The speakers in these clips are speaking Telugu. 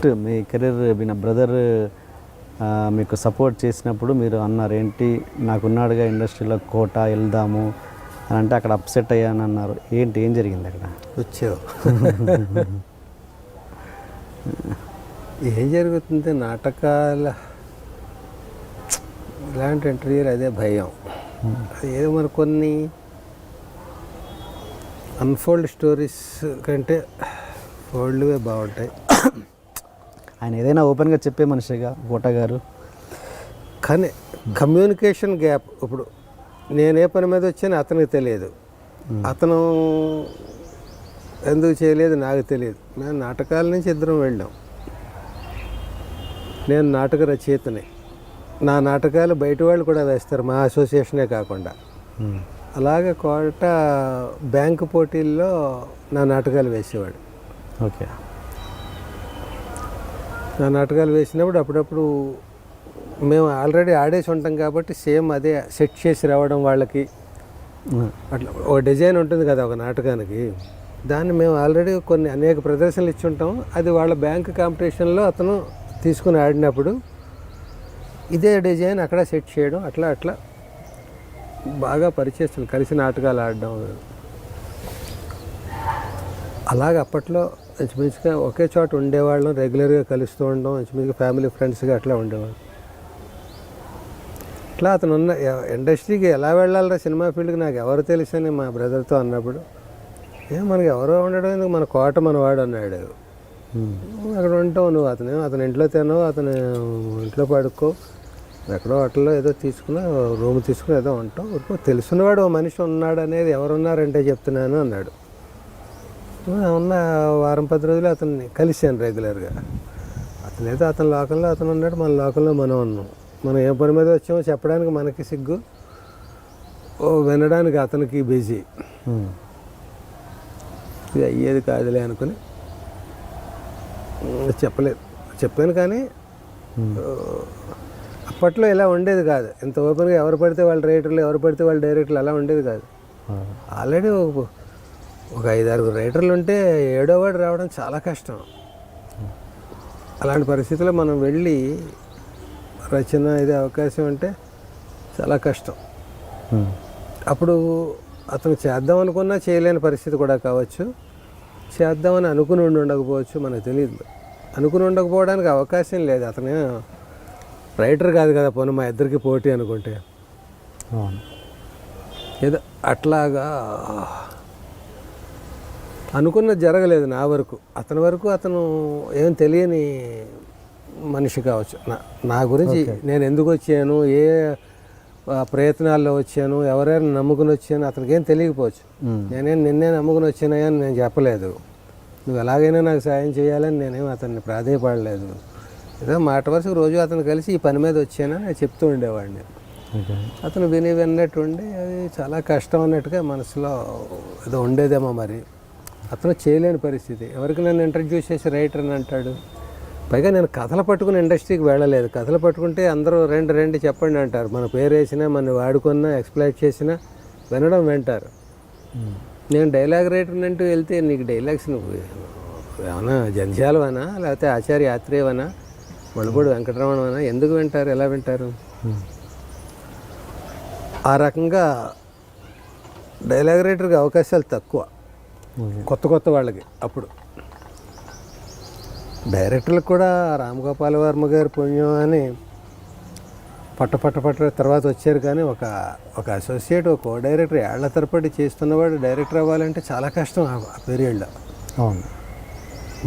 ఫస్ట్ మీ కెరీర్ మీ బ్రదర్ మీకు సపోర్ట్ చేసినప్పుడు మీరు అన్నారు ఏంటి, నాకున్నాడుగా ఇండస్ట్రీలో కోట వెళ్దాము అని అంటే అక్కడ అప్సెట్ అయ్యాను అన్నారు. ఏంటి, ఏం జరిగింది అక్కడ? వచ్చావు ఏం జరుగుతుంది నాటకాల ఇలాంటి ఇంటర్వ్యూలు అదే భయం. ఏదో మరి కొన్ని అన్ఫోల్డ్ స్టోరీస్ కంటే ఫోల్డ్వే బాగుంటాయి. ఆయన ఏదైనా ఓపెన్గా చెప్పే మనిషిగా కోట గారు, కానీ కమ్యూనికేషన్ గ్యాప్. ఇప్పుడు నేను ఏ పని మీద వచ్చానో అతనికి తెలియదు, అతను ఎందుకు చేయలేదు నాకు తెలియదు. మేము నాటకాల నుంచి ఇద్దరం వెళ్ళాం. నేను నాటక రచయితని, నా నాటకాలు బయట వాళ్ళు కూడా వేస్తారు, మా అసోసియేషనే కాకుండా. అలాగే కోట బ్యాంకు పోటీల్లో నా నాటకాలు వేసేవాడు. ఓకే. నా నాటకాలు వేసినప్పుడు అప్పుడప్పుడు మేము ఆల్రెడీ ఆడేసి ఉంటాం కాబట్టి సేమ్ అదే సెట్ చేసి రావడం వాళ్ళకి. అట్లా ఒక డిజైన్ ఉంటుంది కదా ఒక నాటకానికి, దాన్ని మేము ఆల్రెడీ కొన్ని అనేక ప్రదర్శనలు ఇచ్చి ఉంటాం. అది వాళ్ళ బ్యాంక్ కాంపిటీషన్లో అతను తీసుకుని ఆడినప్పుడు ఇదే డిజైన్ అక్కడ సెట్ చేయడం, అట్లా అట్లా బాగా పరిచయం, కలిసి నాటకాలు ఆడడం. అలాగ అప్పట్లో ఇంచుమించుగా ఒకే చోట ఉండేవాళ్ళం, రెగ్యులర్గా కలుస్తూ ఉండడం, ఇంచుమించుగా ఫ్యామిలీ ఫ్రెండ్స్గా అట్లా ఉండేవాళ్ళం. అట్లా అతను ఉన్న ఇండస్ట్రీకి ఎలా వెళ్ళాలరా సినిమా ఫీల్డ్కి నాకు ఎవరు తెలుసని మా బ్రదర్తో అన్నప్పుడు, మనకి ఎవరో ఉండడం ఎందుకు, మన కోట మనవాడు అన్నాడు. అక్కడ ఉంటావు నువ్వు, అతని ఇంట్లో తినవు, అతను ఇంట్లో పడుకో, ఎక్కడో హోటల్లో ఏదో తీసుకుని రూమ్ తీసుకుని ఏదో ఉంటావు, తెలుసున్నవాడు ఓ మనిషి ఉన్నాడు అనేది ఎవరున్నారంటే చెప్తున్నాను అన్నాడు. ఉన్న వారం 10 రోజులు అతన్ని కలిశాను రెగ్యులర్గా. అతనైతే అతని లోకల్లో అతను ఉన్నాడు, మన లోకల్లో మనం ఉన్నాం. మనం ఏ పని మీద వచ్చామో చెప్పడానికి మనకి సిగ్గు, వినడానికి అతనికి బిజీ. ఇది అయ్యేది కాదులే అనుకుని చెప్పలేదు. చెప్పాను కానీ అప్పట్లో ఇలా ఉండేది కాదు. ఇంత ఓపెన్గా ఎవరు పడితే వాళ్ళ రైటర్లు, ఎవరు పడితే వాళ్ళ డైరెక్టర్లు అలా ఉండేది కాదు. ఆల్రెడీ ఒక 5-6 రైటర్లు ఉంటే 7వ వాడు రావడం చాలా కష్టం. అలాంటి పరిస్థితుల్లో మనం వెళ్ళి రచన ఇది అవకాశం అంటే చాలా కష్టం. అప్పుడు అతను చేద్దాం అనుకున్నా చేయలేని పరిస్థితి కూడా కావచ్చు, చేద్దామని అనుకుని ఉండకపోవచ్చు, మనకు తెలియదు. అనుకుని ఉండకపోవడానికి అవకాశం లేదు. అతను రైటర్ కాదు కదా, పోనీ మా ఇద్దరికి పోటీ అనుకుంటే. ఏదో అట్లాగా అనుకున్నది జరగలేదు నా వరకు. అతని వరకు అతను ఏం తెలియని మనిషి కావచ్చు. నా గురించి నేను ఎందుకు వచ్చాను, ఏ ప్రయత్నాల్లో వచ్చాను, ఎవరైనా నమ్ముకుని వచ్చాను అతనికి ఏం తెలియకపోవచ్చు. నిన్నే నమ్ముకుని వచ్చానయ్యా అని నేను చెప్పలేదు. నువ్వు ఎలాగైనా నాకు సాయం చేయాలని నేనేం అతన్ని ప్రాధేయపడలేదు. ఏదో మాట వరుసకు రోజు అతను కలిసి ఈ పని మీద వచ్చానని నేను చెప్తూ ఉండేవాడిని. అతను విన్నట్టు ఉండి అది చాలా కష్టం అన్నట్టుగా మనసులో ఏదో ఉండేదేమో. మరి అతను చేయలేని పరిస్థితి. ఎవరికి నన్ను ఇంట్రడ్యూస్ చేసి రైటర్ అని అంటాడు. పైగా నేను కథలు పట్టుకుని ఇండస్ట్రీకి వెళ్ళలేదు. కథలు పట్టుకుంటే అందరూ రెండు చెప్పండి అంటారు. మన పేరు వేసినా, మన వాడుకున్నా, ఎక్స్ప్లైట్ చేసినా వినడం వింటారు. నేను డైలాగ్ రైటర్ అంటూ వెళ్తే నీకు డైలాగ్స్ నువ్వు ఏమన్నా జంధ్యాలవనా, లేకపోతే ఆచార్య యాత్రేవనా, మణిపూడి వెంకటరమణవనా, ఎందుకు వింటారు, ఎలా వింటారు? ఆ రకంగా డైలాగ్ రైటర్కి అవకాశాలు తక్కువ కొత్త వాళ్ళకి. అప్పుడు డైరెక్టర్లకు కూడా రామగోపాల్ వర్మ గారి పుణ్యం అని పట్ట తర్వాత వచ్చారు. కానీ ఒక అసోసియేట్, ఒక కో డైరెక్టర్ ఏళ్ల తరబడి చేస్తున్నవాడు డైరెక్టర్ అవ్వాలంటే చాలా కష్టం ఆ పీరియడ్లో. అవును.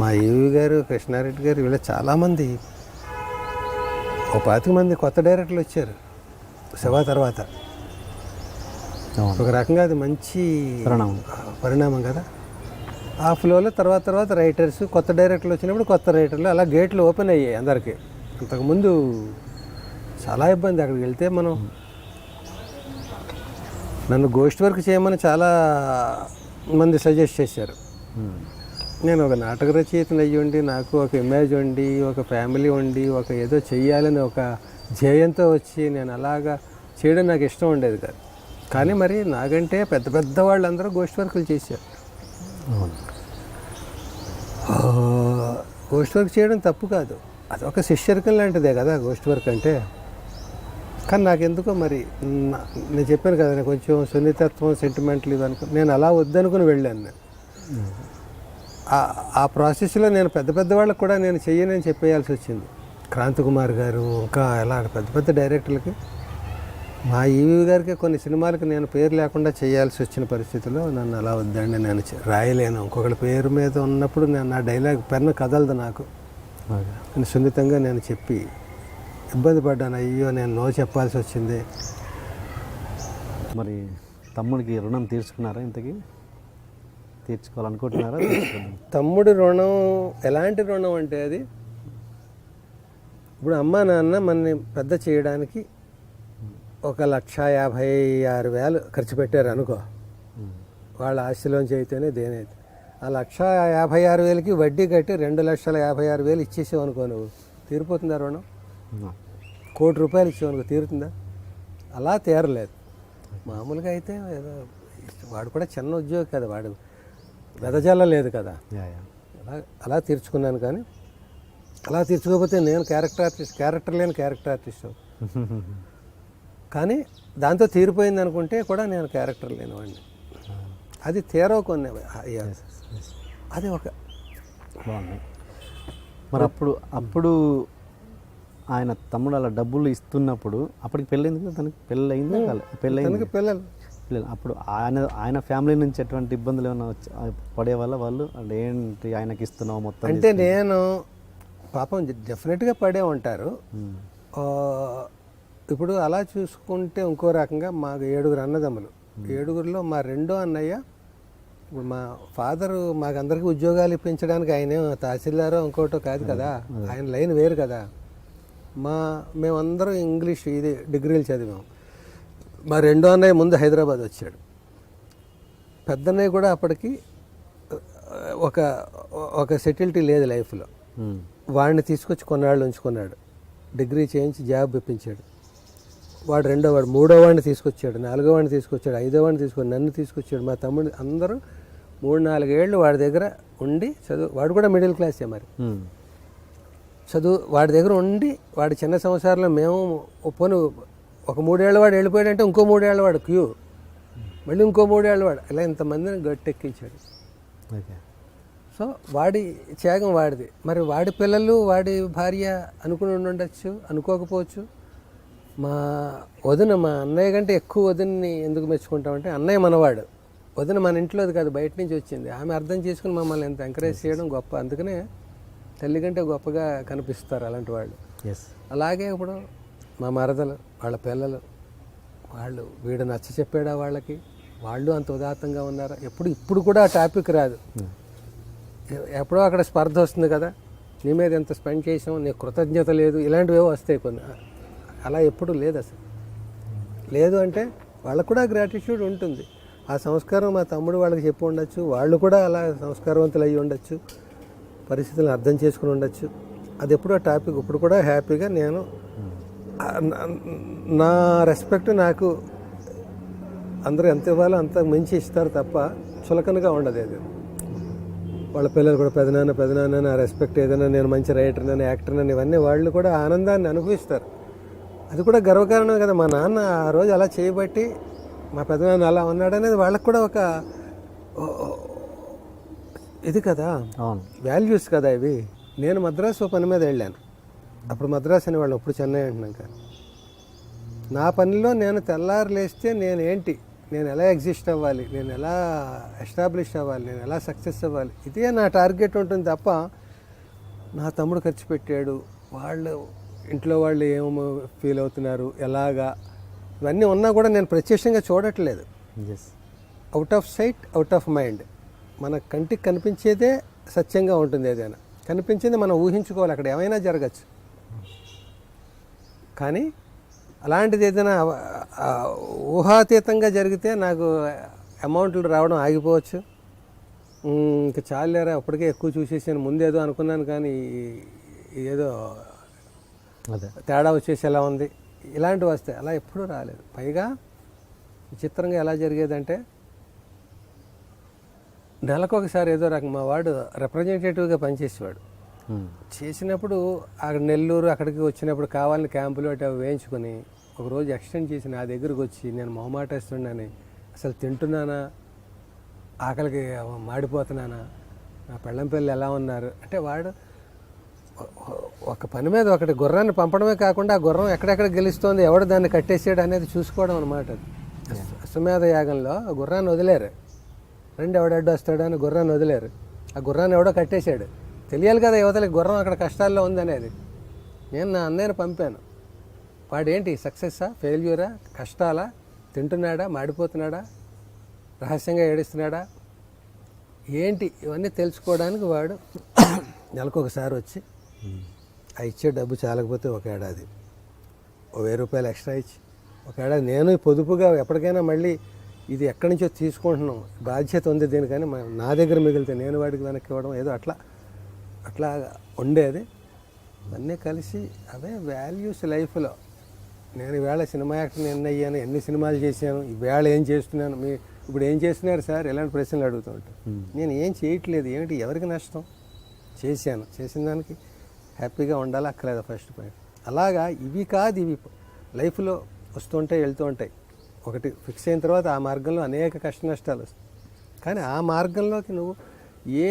మా ఈవి గారు, కృష్ణారెడ్డి గారు, వీళ్ళ చాలామంది, ఒక 25 మంది కొత్త డైరెక్టర్లు వచ్చారు శివ తర్వాత. ఒక రకంగా అది మంచి పరిణామం కదా. ఆ ఫ్లోలో తర్వాత రైటర్స్, కొత్త డైరెక్టర్లు వచ్చినప్పుడు కొత్త రైటర్లు, అలా గేట్లు ఓపెన్ అయ్యాయి అందరికీ. అంతకుముందు చాలా ఇబ్బంది. అక్కడికి వెళ్తే మనం, నన్ను గోస్ట్ వర్క్ చేయమని చాలా మంది సజెస్ట్ చేశారు. నేను ఒక నాటక రచయితను అయ్యి ఉండి, నాకు ఒక ఇమేజ్ ఉండి, ఒక ఫ్యామిలీ ఉండి, ఒక ఏదో చెయ్యాలని ఒక ధ్యేయంతో వచ్చి నేను అలాగా చేయడం నాకు ఇష్టం ఉండేది కాదు. కానీ మరి నాకంటే పెద్ద వాళ్ళందరూ గోస్ట్ వర్కులు చేశారు. గోస్ట్ వర్క్ చేయడం తప్పు కాదు, అదొక శిష్యరికం లాంటిదే కదా గోస్ట్ వర్క్ అంటే. కానీ నాకెందుకో మరి నేను చెప్పాను కదా, నేను కొంచెం సున్నితత్వం, సెంటిమెంట్లు ఇవనుకో, నేను అలా వద్దనుకుని వెళ్ళాను. నేను ఆ ప్రాసెస్లో నేను పెద్ద పెద్ద వాళ్ళకి కూడా నేను చెయ్యనని చెప్పేయాల్సి వచ్చింది. క్రాంతికుమార్ గారు, ఇంకా ఎలా పెద్ద పెద్ద డైరెక్టర్లకి, మా ఈవీ గారికి కొన్ని సినిమాలకి నేను పేరు లేకుండా చేయాల్సి వచ్చిన పరిస్థితిలో నన్ను అలా వద్దండి, నేను రాయలేను, ఇంకొకరి పేరు మీద ఉన్నప్పుడు నేను నా డైలాగ్ పెన్ను కదలదు నాకు. నేను సున్నితంగా నేను చెప్పి ఇబ్బంది పడ్డాను. అయ్యో నేను నో చెప్పాల్సి వచ్చింది. మరి తమ్ముడికి రుణం తీర్చుకున్నారా? ఇంతకీ తీర్చుకోవాలనుకుంటున్నారా? తమ్ముడి రుణం ఎలాంటి రుణం అంటే, అది ఇప్పుడు అమ్మా నాన్న మనని పెద్ద చేయడానికి 1,56,000 ఖర్చు పెట్టారు అనుకో, వాళ్ళ ఆస్తిలోంచి అయితేనే దేనైతే. ఆ 1,56,000కి వడ్డీ కట్టి 2,56,000 ఇచ్చేసావు అనుకో, నువ్వు తీరిపోతుందా రుణం? ₹1,00,00,000 ఇచ్చేవనుకో తీరుతుందా? అలా తీరలేదు. మామూలుగా అయితే ఏదో వాడు కూడా చిన్న ఉద్యోగి కదా, వాడు వెదజల్ల లేదు కదా, అలా తీర్చుకున్నాను. కానీ అలా తీర్చుకోకపోతే నేను క్యారెక్టర్ లేని క్యారెక్టర్ ఆర్టిస్ట్. కానీ దాంతో తీరిపోయింది అనుకుంటే కూడా నేను క్యారెక్టర్ లేనివాడిని. అది తీరవ కొన్ని, అది ఒక బాగుంది. మరి అప్పుడు ఆయన తమ్ముడు అలా డబ్బులు ఇస్తున్నప్పుడు అప్పటికి పెళ్ళైంది కదా, తనకి పెళ్ళయింది, పెళ్ళైంది పిల్లలు. అప్పుడు ఆయన ఫ్యామిలీ నుంచి ఎటువంటి ఇబ్బందులు ఏమైనా పడే వాళ్ళు అంటే ఏంటి ఆయనకి ఇస్తున్నావు మొత్తం అంటే, నేను పాపం డెఫినెట్గా పడే ఉంటారు. ఇప్పుడు అలా చూసుకుంటే ఇంకో రకంగా మాకు 7 అన్నదమ్ములు. 7గురిలో మా రెండో అన్నయ్య, ఇప్పుడు మా ఫాదరు మాకందరికీ ఉద్యోగాలు ఇప్పించడానికి ఆయనే తహసీల్దారో ఇంకోటో కాదు కదా, ఆయన లైన్ వేరు కదా. మేమందరం ఇంగ్లీష్ ఇది డిగ్రీలు చదివాం. మా రెండో అన్నయ్య ముందు హైదరాబాద్ వచ్చాడు. పెద్దన్నయ్య కూడా అప్పటికి ఒక సెటిల్టీ లేదు లైఫ్లో. వాడిని తీసుకొచ్చి కొన్నాళ్ళు ఉంచుకున్నాడు, డిగ్రీ చేయించి జాబ్ ఇప్పించాడు. వాడు మూడో వాడిని తీసుకొచ్చాడు, 4వ వాడిని తీసుకొచ్చాడు, 5వ వాడిని తీసుకొచ్చాడు, నన్ను తీసుకొచ్చాడు, మా తమ్ముడు, అందరూ 3-4 ఏళ్ళు వాడి దగ్గర ఉండి చదువు. వాడు కూడా మిడిల్ క్లాసే మరి. చదువు వాడి దగ్గర ఉండి, వాడి చిన్న సంవత్సరాల్లో మేము పోను ఒక 3 ఏళ్ళ వాడు వెళ్ళిపోయాడంటే ఇంకో 3 ఏళ్ళ వాడు క్యూ, మళ్ళీ ఇంకో 3 ఏళ్ళ వాడు, ఇలా ఇంతమందిని గట్టెక్కించాడు. సో వాడి త్యాగం వాడిది. మరి వాడి పిల్లలు, వాడి భార్య అనుకుని ఉండొచ్చు, అనుకోకపోవచ్చు. మా అన్నయ్య కంటే ఎక్కువ వదిన్ని ఎందుకు మెచ్చుకుంటామంటే, అన్నయ్య మనవాడు, వదిన మన ఇంట్లోది కాదు, బయట నుంచి వచ్చింది. ఆమె అర్థం చేసుకుని మమ్మల్ని ఎంత ఎంకరేజ్ చేయడం గొప్ప. అందుకనే తల్లి కంటే గొప్పగా కనిపిస్తారు అలాంటి వాళ్ళు. అలాగే ఇప్పుడు మా మరదలు, వాళ్ళ పిల్లలు, వాళ్ళు వీడు నచ్చ చెప్పాడా వాళ్ళకి, వాళ్ళు అంత ఉదాత్తంగా ఉన్నారు. ఇప్పుడు కూడా ఆ టాపిక్ రాదు. ఎప్పుడో అక్కడ స్పర్ధ వస్తుంది కదా, నీ మీద ఎంత స్పెండ్ చేసాం, నీకు కృతజ్ఞత లేదు, ఇలాంటివి వస్తాయి కొన్ని. అలా ఎప్పుడు లేదు అసలు. లేదు అంటే వాళ్ళకు కూడా గ్రాటిట్యూడ్ ఉంటుంది. ఆ సంస్కారం మా తమ్ముడు వాళ్ళకి చెప్పి ఉండొచ్చు, వాళ్ళు కూడా అలా సంస్కారవంతులు అయ్యి ఉండొచ్చు, పరిస్థితులను అర్థం చేసుకుని ఉండొచ్చు. అది ఎప్పుడో టాపిక్. ఇప్పుడు కూడా హ్యాపీగా నేను నా రెస్పెక్ట్ నాకు అందరూ ఎంత ఇవ్వాలో అంత మించి ఇస్తారు తప్ప చులకనగా ఉండదు. అది వాళ్ళ పిల్లలు కూడా పెదనాన్న నా రెస్పెక్ట్, ఏదైనా నేను మంచి రైటర్నని, యాక్టర్నని, ఇవన్నీ వాళ్ళు కూడా ఆనందాన్ని అనుభవిస్తారు. అది కూడా గర్వకారణం కదా. మా నాన్న ఆ రోజు అలా చేయబట్టి మా పెదనాన్న అలా ఉన్నాడనేది వాళ్ళకు కూడా ఒక ఇది కదా, వాల్యూస్ కదా ఇవి. నేను మద్రాసు పని మీద వెళ్ళాను. అప్పుడు మద్రాసు అని వాళ్ళు, అప్పుడు చెన్నై అంటున్నాక. నా పనిలో నేను తెల్లారు లేస్తే నేను ఎలా ఎగ్జిస్ట్ అవ్వాలి, నేను ఎలా ఎస్టాబ్లిష్ అవ్వాలి, నేను ఎలా సక్సెస్ అవ్వాలి, ఇదే నా టార్గెట్ ఉంటుంది తప్ప నా తమ్ముడు ఖర్చు పెట్టాడు, వాళ్ళు ఇంట్లో వాళ్ళు ఏమో ఫీల్ అవుతున్నారు, ఎలాగా, ఇవన్నీ ఉన్నా కూడా నేను ప్రత్యక్షంగా చూడట్లేదు. Out of sight, out of mind. మన కంటికి కనిపించేదే సత్యంగా ఉంటుంది. ఏదైనా కనిపించింది మనం ఊహించుకోవాలి, అక్కడ ఏమైనా జరగచ్చు. కానీ అలాంటిది ఏదైనా ఊహాతీతంగా జరిగితే నాకు అమౌంట్లు రావడం ఆగిపోవచ్చు. ఇంకా చాలేరా, అప్పటికే ఎక్కువ చూసేసాను, ముందేదో అనుకున్నాను కానీ ఏదో తేడా వచ్చేసి ఎలా ఉంది, ఇలాంటివి వస్తాయి. అలా ఎప్పుడూ రాలేదు. పైగా విచిత్రంగా ఎలా జరిగేదంటే, నెలకొకసారి ఏదో రకం మా వాడు రిప్రజెంటేటివ్గా పనిచేసేవాడు. చేసినప్పుడు అక్కడ నెల్లూరు అక్కడికి వచ్చినప్పుడు కావాలని క్యాంపులు అటు అవి వేయించుకొని ఒకరోజు ఎక్స్టెండ్ చేసి నా దగ్గరకు వచ్చి నేను మొహమాటేస్తున్నానని అసలు తింటున్నానా, ఆకలికి మాడిపోతున్నానా, నా పెళ్ళం పిల్లలు ఎలా ఉన్నారు అంటే వాడు ఒక పని మీద ఒకటి గుర్రాన్ని పంపడమే కాకుండా ఆ గుర్రం ఎక్కడెక్కడ గెలుస్తోంది, ఎవడు దాన్ని కట్టేసాడు అనేది చూసుకోవడం అనమాట. అశ్వమేధ యాగంలో ఆ గుర్రాన్ని వదిలేరు, రెండు ఎవడడ్డు వస్తాడని గుర్రాన్ని వదిలేరు, ఆ గుర్రాన్ని ఎవడో కట్టేశాడు. తెలియాలి కదా యువతలకి గుర్రం అక్కడ కష్టాల్లో ఉందనేది. నేను నా అన్నయ్యను పంపాను. వాడేంటి సక్సెస్సా ఫెయిల్యూరా, కష్టాలా, తింటున్నాడా, మాడిపోతున్నాడా, రహస్యంగా ఏడుస్తున్నాడా ఏంటి, ఇవన్నీ తెలుసుకోవడానికి వాడు నెలకు ఒకసారి వచ్చి ఆ ఇచ్చే డబ్బు చాలకపోతే ఒక ఏడాది 1000 రూపాయలు ఎక్స్ట్రా ఇచ్చి ఒక ఏడాది నేను పొదుపుగా ఎప్పటికైనా మళ్ళీ ఇది ఎక్కడి నుంచో తీసుకుంటున్నాం, బాధ్యత ఉంది దీనికని నా దగ్గర మిగిలితే నేను వాడికి వెనక్కి ఇవ్వడం ఏదో అట్లా ఉండేది. అన్నీ కలిసి అవే వాల్యూస్ లైఫ్లో. నేను ఈవేళ సినిమా యాక్టర్ని అయ్యాను, ఎన్ని సినిమాలు చేశాను, ఈవేళ ఏం చేస్తున్నాను, ఇప్పుడు ఏం చేస్తున్నారు సార్ ఇలాంటి ప్రశ్నలు అడుగుతూ ఉంటాను. నేను ఏం చేయట్లేదు, ఏమిటి ఎవరికి నష్టం, చేసిన దానికి హ్యాపీగా ఉండాలి, అక్కర్లేదు ఫస్ట్ పాయింట్. అలాగా ఇవి కాదు, ఇవి లైఫ్లో వస్తుంటాయి వెళ్తూ ఉంటాయి. ఒకటి ఫిక్స్ అయిన తర్వాత ఆ మార్గంలో అనేక కష్ట నష్టాలు వస్తాయి. కానీ ఆ మార్గంలోకి నువ్వు ఏ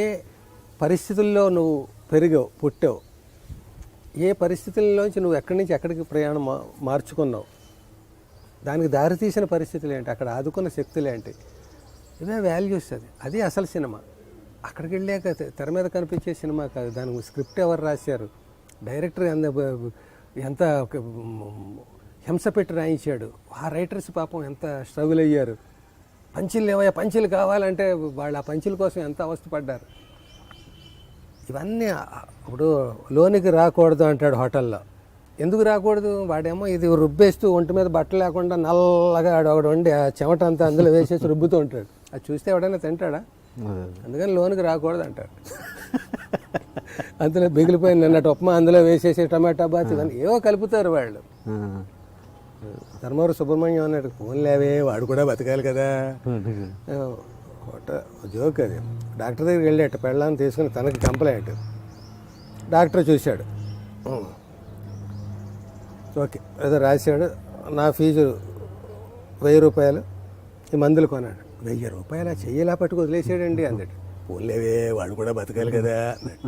పరిస్థితుల్లో నువ్వు పెరిగావు, పుట్టావు, ఏ పరిస్థితుల్లోంచి నువ్వు ఎక్కడి నుంచి ఎక్కడికి ప్రయాణం మార్చుకున్నావు, దానికి దారితీసిన పరిస్థితులు ఏంటి, అక్కడ ఆదుకున్న శక్తులు ఏంటి, ఇవే వాల్యూస్. అది అసలు సినిమా. అక్కడికి వెళ్ళాక తెర మీద కనిపించే సినిమా కాదు. దానికి స్క్రిప్ట్ ఎవరు రాశారు, డైరెక్టర్ ఎంత హింస పెట్టి రాయించాడు, ఆ రైటర్స్ పాపం ఎంత స్ట్రగుల్ అయ్యారు, పంచులు ఏవయ్యా పంచులు కావాలంటే వాళ్ళు ఆ పంచుల కోసం ఎంత అవస్థపడ్డారు. ఇవన్నీ ఇప్పుడు లోనికి రాకూడదు అంటాడు హోటల్లో. ఎందుకు రాకూడదు, వాడేమో ఇది రుబ్బేస్తూ ఒంటి మీద బట్టలు లేకుండా నల్లగా ఒకడు వండి ఆ చెమట అంతా అందులో వేసేసి రుబ్బుతూ ఉంటాడు. అది చూస్తే ఎవడైనా తింటాడా? అందుకని లోనికి రాకూడదు అంటారు. అందులో మిగిలిపోయిన నిన్నటి ఉప్మా అందులో వేసేసి టమాటా బాత్ ఇవన్నీ ఏవో కలుపుతారు వాళ్ళు. ధర్మవరం సుబ్రహ్మణ్యం అన్నాడు, ఫోన్ లేవే వాడు కూడా బతకాలి కదా, జోక్ అది. డాక్టర్ దగ్గరికి వెళ్ళాట, పెళ్ళాన్ని తీసుకుని తనకి కంప్లైంట్. డాక్టర్ చూశాడు, ఓకే ఏదో రాశాడు, నా ఫీజు 1000 రూపాయలు, ఈ మందులు కొన్నాడు. 1000 రూపాయలు చెయ్యేలా పట్టుకు వదిలేసాడండి అన్నాడు. పోలేవే వాడు కూడా బతకాలి కదా అన్నాడు.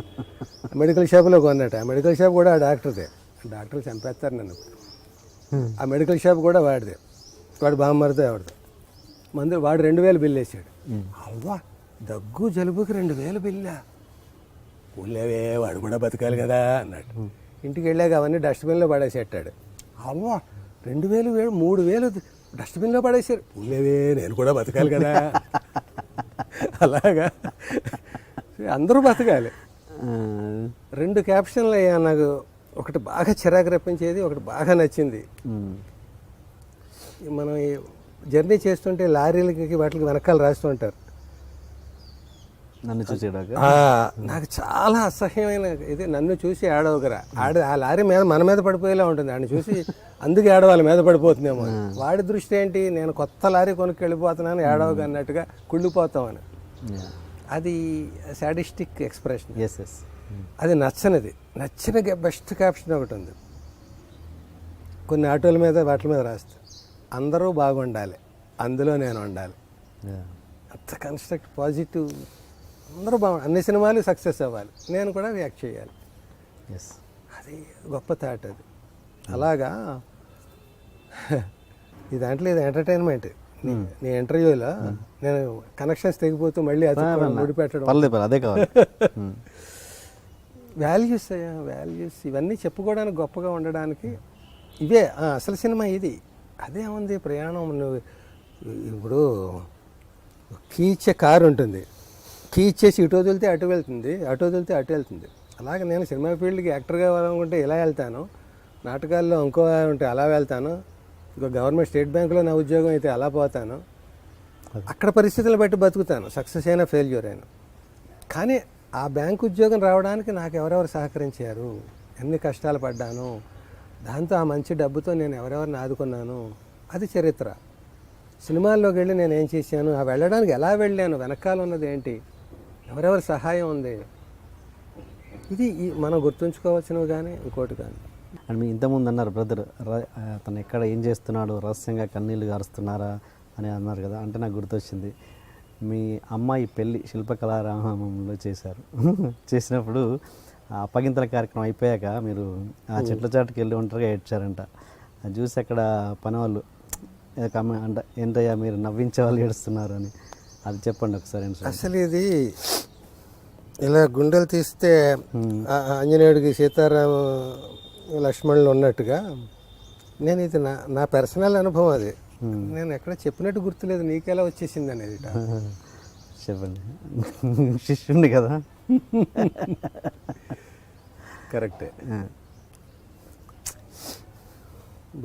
మెడికల్ షాప్లో కొన్నట్టు. ఆ మెడికల్ షాప్ కూడా ఆ డాక్టర్దే. డాక్టర్లు చంపేస్తారు నన్ను. ఆ మెడికల్ షాప్ కూడా వాడిదే, వాడు బామ్మరిదే ఆవిడదే. మందులు వాడు 2000 బిల్లు వేసాడు. అవ్వా దగ్గు జలుబుకి 2000 బిల్లా, పోలేవే వాడు కూడా బతకాలి కదా అన్నాడు. ఇంటికి వెళ్ళాక అవన్నీ డస్ట్బిన్లో పడేసేటాడు. అవ్వా 2000 3000 డస్ట్బిన్లో పడేసారు, పోలేవే నేను కూడా బతకాలి కదా. అలాగా అందరూ బతకాలి. 2 క్యాప్షన్లు అయ్యా నాకు. ఒకటి బాగా చిరాకు రప్పించేది, ఒకటి బాగా నచ్చింది. మనం జర్నీ చేస్తుంటే లారీలకి వాటికి వెనకాల రాస్తూ ఉంటారు, నన్ను చూసి నాకు చాలా అసహ్యమైన ఇది, నన్ను చూసి ఏడవగరా. ఆ లారీ మీద మన మీద పడిపోయేలా ఉంటుంది, ఆయన చూసి అందుకు ఏడవాళ్ళ మీద పడిపోతుందేమో. వాడి దృష్టి ఏంటి, నేను కొత్త లారీ కొనుక్కి వెళ్ళిపోతున్నాను ఏడవగా అన్నట్టుగా కుళ్ళిపోతామని. అది సాడిస్టిక్ ఎక్స్ప్రెషన్. అది నచ్చిన బెస్ట్ క్యాప్షన్ ఒకటి ఉంది. కొన్ని ఆటోల మీద వాటి మీద రాస్తా, అందరూ బాగుండాలి, అందులో నేను ఉండాలి. అంత కన్స్ట్రక్ట్ పాజిటివ్, అందరూ బాగుండాలి, అన్ని సినిమాలు సక్సెస్ అవ్వాలి, నేను కూడా రియాక్ట్ చేయాలి. అది గొప్ప థాట్ అది. అలాగా ఈ దాంట్లో ఇది ఎంటర్టైన్మెంట్. నీ ఇంటర్వ్యూలో నేను కనెక్షన్స్ తెగిపోతూ మళ్ళీ అది ముడిపెట్టడం, అదే కావాలి. వాల్యూస్ ఇవన్నీ చెప్పుకోవడానికి, గొప్పగా ఉండడానికి ఇవే అసలు సినిమా. ఇది అదే ఉంది ప్రయాణం. నువ్వు ఇప్పుడు కీ ఇచ్చే కారు ఉంటుంది, కీ ఇచ్చేసి ఇటు వదిలితే అటు వెళ్తుంది, అటు వదిలితే అటు వెళ్తుంది. అలాగే నేను సినిమా ఫీల్డ్కి యాక్టర్గా వెళ్ళాలనుకుంటే ఇలా వెళ్తాను, నాటకాల్లో ఇంకో ఉంటే అలా వెళ్తాను, ఇంకో గవర్నమెంట్ స్టేట్ బ్యాంకులో నా ఉద్యోగం అయితే అలా పోతాను. అక్కడ పరిస్థితులను బట్టి బతుకుతాను, సక్సెస్ అయినా ఫెయిల్యూర్ అయినా. కానీ ఆ బ్యాంకు ఉద్యోగం రావడానికి నాకు ఎవరెవరు సహకరించారు, ఎన్ని కష్టాలు పడ్డాను, దాంతో ఆ మంచి డబ్బుతో నేను ఎవరెవరిని ఆదుకున్నాను, అది చరిత్ర. సినిమాల్లోకి వెళ్ళి నేను ఏం చేశాను, ఆ వెళ్ళడానికి ఎలా వెళ్ళాను, వెనకాల ఉన్నది ఏంటి, ఎవరెవరి సహాయం ఉంది, మనం గుర్తుంచుకోవాల్సినవి కానీ ఇంకోటి కానీ. అండ్ మీ ఇంతకుముందు అన్నారు బ్రదర్ అతను ఎక్కడ ఏం చేస్తున్నాడు, రహస్యంగా కన్నీళ్ళు గారుస్తున్నారా అని అన్నారు కదా, అంటే నాకు గుర్తొచ్చింది మీ అమ్మాయి పెళ్ళి శిల్పకళారామంలో చేశారు. చేసినప్పుడు ఆ అప్పగింతల కార్యక్రమం అయిపోయాక మీరు ఆ చెట్ల చాటుకి వెళ్ళి ఒంటరిగా ఏడ్చారంట. అది చూసి అక్కడ పని వాళ్ళు అంటే ఏంటయ్యా మీరు నవ్వించే వాళ్ళు ఏడుస్తున్నారు అని, అది చెప్పండి ఒకసారి. అసలు ఇది ఇలా గుండెలు తీస్తే ఆంజనేయుడికి సీతారామ లక్ష్మణులు ఉన్నట్టుగా నేను ఇది నా పర్సనల్ అనుభవం. అది నేను ఎక్కడ చెప్పినట్టు గుర్తులేదు, నీకెలా వచ్చేసింది అనేది. చెప్పండి, శిష్యుండి కదా. కరెక్టే,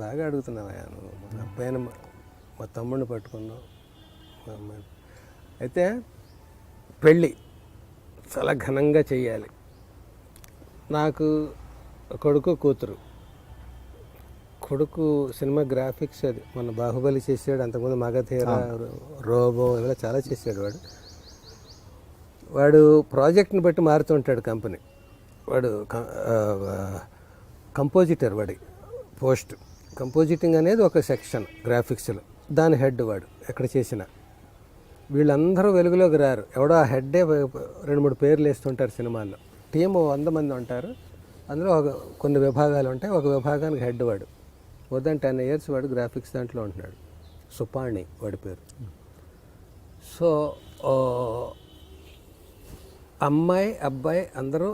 బాగా అడుగుతున్నావా నువ్వు. మా అబ్బాయిని మా తమ్ముడిని పట్టుకున్నావు, మా అమ్మాయిని. అయితే పెళ్ళి చాలా ఘనంగా చెయ్యాలి. నాకు కొడుకు కూతురు. కొడుకు సినిమా గ్రాఫిక్స్ అది మన బాహుబలి చేసాడు, అంతకుముందు మగధీర, రోబో ఇలా చాలా చేసాడు. వాడు ప్రాజెక్ట్ని బట్టి మారుతుంటాడు కంపెనీ. వాడు కంపోజిటర్, వాడి పోస్ట్ కంపోజిటింగ్ అనేది ఒక సెక్షన్ గ్రాఫిక్స్లో, దాని హెడ్ వాడు ఎక్కడ చేసిన. వీళ్ళందరూ వెలుగులోకి రారు, ఎవడో ఆ హెడ్డే 2-3 పేర్లు వేస్తుంటారు సినిమాల్లో. టీము 100 మంది ఉంటారు, అందులో కొన్ని విభాగాలు ఉంటాయి. ఒక విభాగానికి హెడ్ వాడు. మోర్ దాన్ 10 years వాడు గ్రాఫిక్స్ దాంట్లో ఉంటున్నాడు. సుపాణి వాడి పేరు. సో అమ్మాయి అబ్బాయి అందరూ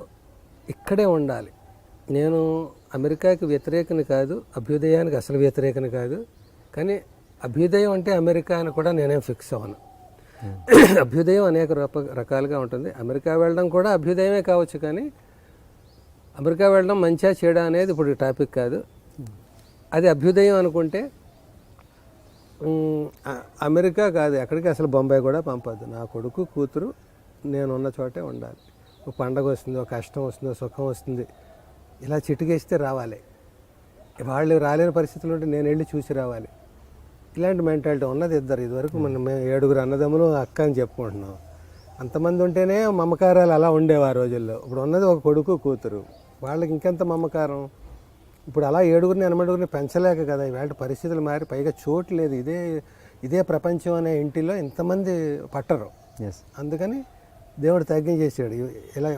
ఇక్కడే ఉండాలి. నేను అమెరికాకి వ్యతిరేకని కాదు, అభ్యుదయానికి అసలు వ్యతిరేకని కాదు. కానీ అభ్యుదయం అంటే అమెరికా అని కూడా నేనేం ఫిక్స్ అవ్వను. అభ్యుదయం అనేక రకాలుగా ఉంటుంది. అమెరికా వెళ్ళడం కూడా అభ్యుదయమే కావచ్చు, కానీ అమెరికా వెళ్ళడం మంచిగా చేయడం అనేది ఇప్పుడు టాపిక్ కాదు. అది అభ్యుదయం అనుకుంటే అమెరికా కాదు, ఎక్కడికి అసలు బొంబాయి కూడా పంపద్దు. నా కొడుకు కూతురు నేనున్న చోటే ఉండాలి. ఒక పండగ వస్తుంది, ఒక కష్టం వస్తుంది, సుఖం వస్తుంది, ఇలా చిటికేస్తే రావాలి. వాళ్ళు రాలేని పరిస్థితులు ఉంటే నేను వెళ్ళి చూసి రావాలి. ఇలాంటి మెంటాలిటీ ఉన్నది ఇద్దరు. ఇదివరకు మేము 7 అన్నదమ్ములు అక్క అని చెప్పుకుంటున్నాం. అంతమంది ఉంటేనే మమకారాలు అలా ఉండేవి ఆ రోజుల్లో. ఇప్పుడు ఉన్నది ఒక కొడుకు కూతురు, వాళ్ళకి ఇంకెంత మమకారం. ఇప్పుడు అలా 7 8 పెంచలేక కదా ఇవాళ పరిస్థితులు మారి, పైగా చోటు లేదు. ఇదే ప్రపంచం అనే ఇంటిలో ఇంతమంది పట్టరు. అందుకని దేవుడు తగ్గించేసాడు. ఇలా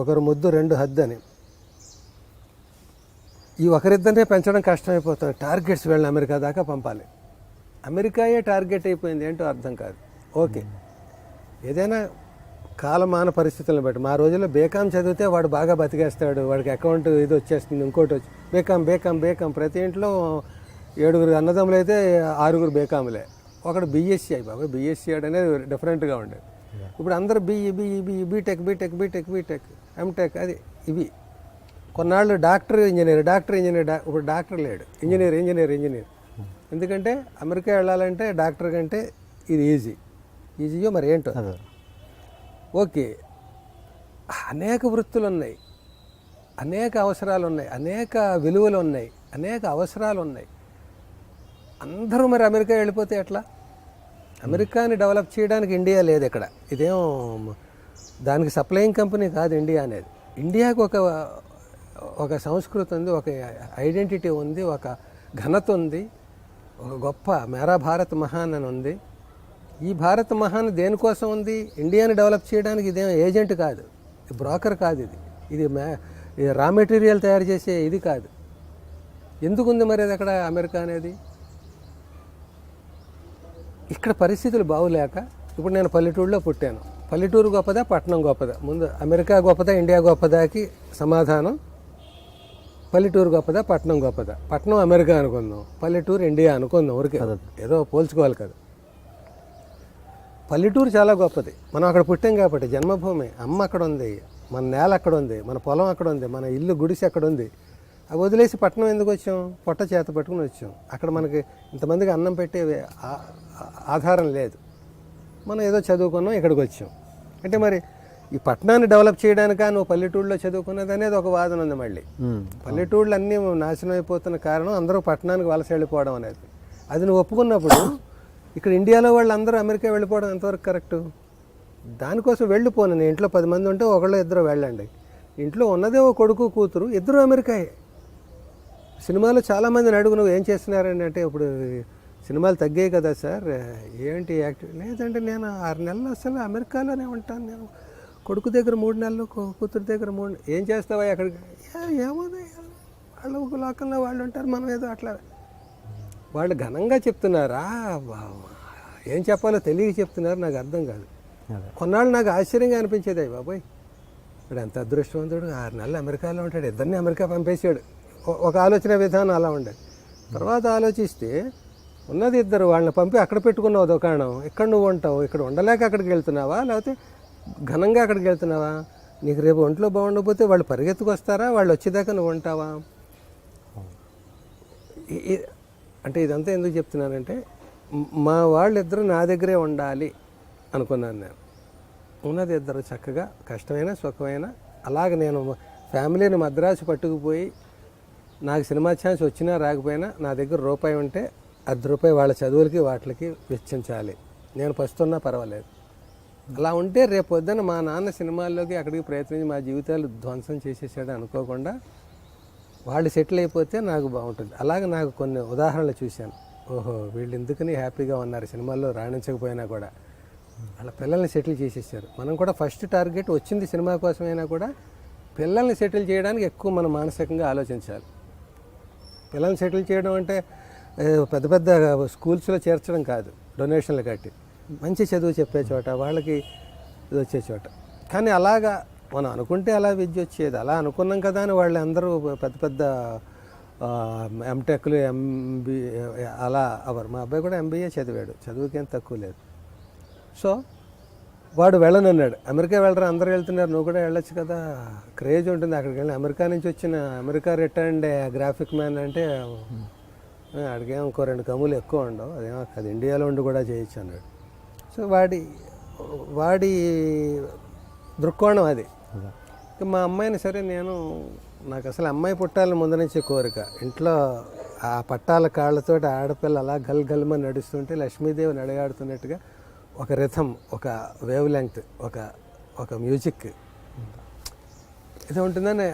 ఒకరు ముద్దు 2 హద్దు అని. ఈ ఒకరిద్దరినే పెంచడం కష్టమైపోతుంది. టార్గెట్స్ వెళ్ళిన అమెరికా దాకా పంపాలి. అమెరికాయే టార్గెట్ అయిపోయింది, ఏంటో అర్థం కాదు. ఓకే, ఏదైనా కాలమాన పరిస్థితులను బట్టి. మా రోజుల్లో బేకాం చదివితే వాడు బాగా బతికేస్తాడు, వాడికి అకౌంట్ ఇది వచ్చేస్తుంది, ఇంకోటి వచ్చి బేకాం ప్రతి ఇంట్లో 7 అన్నదమ్ములు అయితే 6 బేకాములే. ఒకడు బీఎస్సీ అయ్యి బాబా, బీఎస్సీ అనేది డిఫరెంట్గా ఉండేది. ఇప్పుడు అందరూ బీటెక్ ఎంటెక్ అది ఇవి. కొన్నాళ్ళు డాక్టర్ ఇంజనీర్. ఇప్పుడు డాక్టర్ లేడు, ఇంజనీర్. ఎందుకంటే అమెరికా వెళ్ళాలంటే డాక్టర్ కంటే ఇది ఈజీయో మరి ఏంటో. ఓకే, అనేక వృత్తులు ఉన్నాయి, అనేక అవసరాలు ఉన్నాయి, అనేక విలువలు ఉన్నాయి, అనేక అవసరాలు ఉన్నాయి. అందరూ మరి అమెరికా వెళ్ళిపోతే ఎట్లా? అమెరికాని డెవలప్ చేయడానికి ఇండియా లేదు ఇక్కడ. ఇదేం దానికి సప్లయింగ్ కంపెనీ కాదు ఇండియా అనేది. ఇండియాకు ఒక సంస్కృతి ఉంది, ఒక ఐడెంటిటీ ఉంది, ఒక ఘనత ఉంది, ఒక గొప్ప మేరా భారత్ మహాన్ అని ఉంది. ఈ భారత్ మహాన్ దేనికోసం ఉంది? ఇండియాని డెవలప్ చేయడానికి. ఇదేం ఏజెంట్ కాదు, బ్రోకర్ కాదు, ఇది రా మెటీరియల్ తయారు చేసే ఇది కాదు. ఎందుకుంది మరి అది అక్కడ అమెరికా అనేది? ఇక్కడ పరిస్థితులు బాగులేక. ఇప్పుడు నేను పల్లెటూరులో పుట్టాను. పల్లెటూరు గొప్పదా పట్టణం గొప్పదా? ముందు అమెరికా గొప్పదా ఇండియా గొప్పదాకి సమాధానం పల్లెటూరు గొప్పదా పట్టణం గొప్పదా? పట్టణం అమెరికా అనుకుందాం, పల్లెటూరు ఇండియా అనుకుందాం. ఊరికే ఏదో పోల్చుకోవాలి కదా. పల్లెటూరు చాలా గొప్పది. మనం అక్కడ పుట్టాం కాబట్టి జన్మభూమి. అమ్మ అక్కడ ఉంది, మన నేల అక్కడ ఉంది, మన పొలం అక్కడ ఉంది, మన ఇల్లు గుడిసి అక్కడ ఉంది. అవి వదిలేసి పట్టణం ఎందుకు వచ్చాం? పొట్ట చేత పట్టుకుని వచ్చాం. అక్కడ మనకి ఇంతమందికి అన్నం పెట్టే ఆధారం లేదు. మనం ఏదో చదువుకున్నాం, ఇక్కడికి వచ్చాం. అంటే మరి ఈ పట్టణాన్ని డెవలప్ చేయడానికా నువ్వు పల్లెటూళ్ళలో చదువుకున్నది అనేది ఒక వాదన ఉంది. మళ్ళీ పల్లెటూళ్ళు అన్నీ నాశనం అయిపోతున్న కారణం అందరూ పట్టణానికి వలస వెళ్ళిపోవడం అనేది. అది నువ్వు ఒప్పుకున్నప్పుడు ఇక్కడ ఇండియాలో వాళ్ళు అందరూ అమెరికా వెళ్ళిపోవడం ఎంతవరకు కరెక్టు? దానికోసం వెళ్ళిపోను. నేను ఇంట్లో 10 మంది ఉంటే ఒకళ్ళు ఇద్దరు వెళ్ళండి. ఇంట్లో ఉన్నదే ఓ కొడుకు కూతురు, ఇద్దరు అమెరికాయే. సినిమాలో చాలామందిని అడుగు, నువ్వు ఏం చేస్తున్నారని అంటే, ఇప్పుడు సినిమాలు తగ్గాయి కదా సార్, ఏంటి యాక్టివ్ లేదంటే నేను 6 నెలలు అసలు అమెరికాలోనే ఉంటాను, నేను కొడుకు దగ్గర 3 నెలలు, కూతురు దగ్గర 3. ఏం చేస్తావా అక్కడికి? ఏమోదే, వాళ్ళు ఒక లోకంలో వాళ్ళు ఉంటారు, మనం ఏదో అట్లా. వాళ్ళు ఘనంగా చెప్తున్నారా, ఏం చెప్పాలో తెలియక చెప్తున్నారు, నాకు అర్థం కాదు. కొన్నాళ్ళు నాకు ఆశ్చర్యంగా అనిపించేది, అయ్యి బాబోయ్ ఇప్పుడు ఎంత అదృష్టవంతుడు, 6 నెలలు అమెరికాలో ఉంటాడు, ఇద్దరిని అమెరికా పంపేశాడు. ఒక ఆలోచన విధానం అలా ఉండేది. తర్వాత ఆలోచిస్తే ఉన్నది ఇద్దరు, వాళ్ళని పంపి అక్కడ పెట్టుకున్నావు దుకాణం, ఇక్కడ నువ్వు ఉంటావు, ఇక్కడ ఉండలేక అక్కడికి వెళ్తున్నావా, లేకపోతే ఘనంగా అక్కడికి వెళ్తున్నావా? నీకు రేపు ఒంట్లో బాగుండకపోతే వాళ్ళు పరిగెత్తుకొస్తారా, వాళ్ళు వచ్చేదాకా నువ్వు ఉంటావా? అంటే ఇదంతా ఎందుకు చెప్తున్నానంటే, మా వాళ్ళిద్దరూ నా దగ్గరే ఉండాలి అనుకున్నాను నేను. ఉన్నది ఇద్దరు చక్కగా, కష్టమైన సుఖమైన. అలాగే నేను ఫ్యామిలీని మద్రాసు పట్టుకుపోయి, నాకు సినిమా ఛాన్స్ వచ్చినా రాకపోయినా నా దగ్గర రూపాయి ఉంటే ₹10 వాళ్ళ చదువులకి వాటికి వెచ్చించాలి, నేను పస్తున్నా పర్వాలేదు. అలా ఉంటే రేపు పొద్దున్న మా నాన్న సినిమాల్లోకి అక్కడికి ప్రయత్నించి మా జీవితాలు ధ్వంసం చేసేసాడు అనుకోకుండా వాళ్ళు సెటిల్ అయిపోతే నాకు బాగుంటుంది. అలాగే నాకు కొన్ని ఉదాహరణలు చూశాను. ఓహో, వీళ్ళు ఎందుకని హ్యాపీగా ఉన్నారు, సినిమాల్లో రాణించకపోయినా కూడా వాళ్ళ పిల్లల్ని సెటిల్ చేసేసారు. మనం కూడా ఫస్ట్ టార్గెట్ వచ్చింది సినిమా కోసమైనా కూడా పిల్లల్ని సెటిల్ చేయడానికి ఎక్కువ మనం మానసికంగా ఆలోచించాలి. పిల్లల్ని సెటిల్ చేయడం అంటే పెద్ద పెద్ద స్కూల్స్లో చేర్చడం కాదు, డొనేషన్లు కట్టి మంచి చదువు చెప్పే చోట, వాళ్ళకి ఇది వచ్చే చోట. కానీ అలాగా మనం అనుకుంటే అలా విద్య వచ్చేది, అలా అనుకున్నాం కదా అని వాళ్ళు అందరూ పెద్ద పెద్ద ఎంటెక్లు, అలా అవరు. మా అబ్బాయి కూడా MBA చదివాడు, చదువుకేం తక్కువ లేదు. సో వాడు వెళ్ళనన్నాడు. అమెరికా వెళ్ళరా, అందరూ వెళ్తున్నారు, నువ్వు కూడా వెళ్ళొచ్చు కదా, క్రేజ్ ఉంటుంది అక్కడికి వెళ్ళి. అమెరికా నుంచి వచ్చిన అమెరికా రిటర్న్డ్ గ్రాఫిక్ మ్యాన్ అంటే అడిగేమో ఇంకో 2 కమ్ములు ఎక్కువ ఉండవు, అదేమో అది ఇండియాలో ఉండి కూడా చేయొచ్చు అన్నాడు. సో వాడి దృక్కోణం అది. మా అమ్మాయిని సరే, నాకు అసలు అమ్మాయి పుట్టాలని ముందు నుంచి కోరిక. ఇంట్లో ఆ పట్టాల కాళ్ళతోటి ఆడపిల్ల అలా గల్గల్మని నడుస్తుంటే లక్ష్మీదేవి నడగాడుతున్నట్టుగా ఒక రిథం, ఒక వేవ్ లెంగ్త్, ఒక మ్యూజిక్ ఇది ఉంటుందని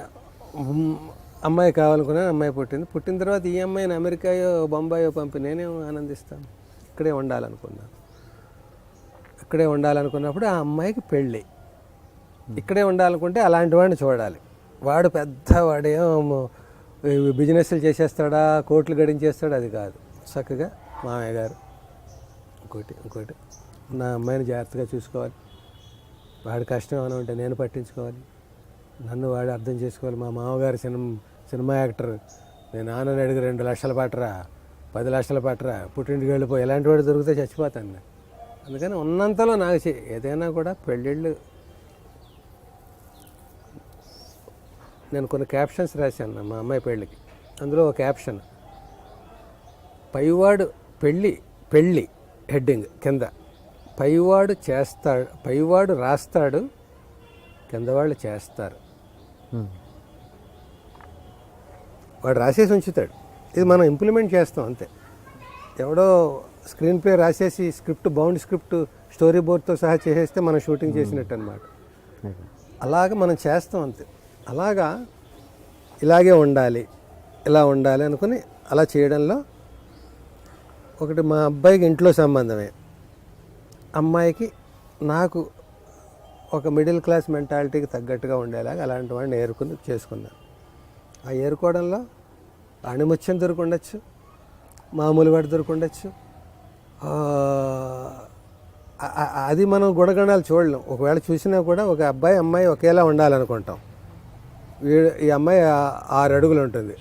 అమ్మాయి కావాలనుకున్నాను. అమ్మాయి పుట్టింది. పుట్టిన తర్వాత ఈ అమ్మాయిని అమెరికాయో బొంబాయో పంపి నేనే ఆనందిస్తాను. ఇక్కడే ఉండాలనుకున్నాను. ఇక్కడే ఉండాలనుకున్నప్పుడు ఆ అమ్మాయికి పెళ్ళి. ఇక్కడే ఉండాలనుకుంటే అలాంటి వాడిని చూడాలి. వాడు వాడేమో బిజినెస్లు చేసేస్తాడా, కోట్లు గడించేస్తాడా, అది కాదు. చక్కగా మామయ్య గారు ఇంకోటి నా అమ్మాయిని జాగ్రత్తగా చూసుకోవాలి. వాడి కష్టం ఏమైనా ఉంటే నేను పట్టించుకోవాలి. నన్ను వాడు అర్థం చేసుకోవాలి. మా మామగారు సినిమా యాక్టర్, నేను నాన్నని అడిగి 2 లక్షలు పట్టరా, 10 లక్షలు పట్టరా, పుట్టింటికి వెళ్ళిపోయి ఇలాంటి వాడు దొరికితే చచ్చిపోతాను నేను. అందుకని ఉన్నంతలో నాకు ఏదైనా కూడా పెళ్ళిళ్ళు. నేను కొన్ని క్యాప్షన్స్ రాశాను మా అమ్మాయి పెళ్ళికి. అందులో ఒక క్యాప్షన్, పైవాడు పెళ్ళి హెడ్డింగ్ కింద, పైవాడు రాస్తాడు, కింద వాళ్ళు చేస్తారు. వాడు రాసేసి ఉంచుతాడు, ఇది మనం ఇంప్లిమెంట్ చేస్తాం అంతే. ఎవడో స్క్రీన్ ప్లే రాసేసి బౌండ్ స్క్రిప్ట్ స్టోరీ బోర్డ్తో సహా చేసేస్తే మనం షూటింగ్ చేసినట్టు అనమాట. అలాగే మనం చేస్తాం అంతే. అలాగా ఇలాగే ఉండాలి, ఇలా ఉండాలి అనుకుని అలా చేయడంలో ఒకటి మా అబ్బాయికి ఇంట్లో సంబంధమే, అమ్మాయికి నాకు ఒక మిడిల్ క్లాస్ మెంటాలిటీకి తగ్గట్టుగా ఉండేలాగా అలాంటి వాడిని చేసుకున్నాను. ఆ ఏరుకోవడంలో అణిముత్యం దొరుకుండొచ్చు, మామూలు వాడు దొరుకుండొచ్చు. అది మనం గుణగణాలు చూడలేం. ఒకవేళ చూసినా కూడా ఒక అమ్మాయి ఒకేలా ఉండాలనుకుంటాం. ఈ అమ్మాయి 6 అడుగులు ఉంటుంది,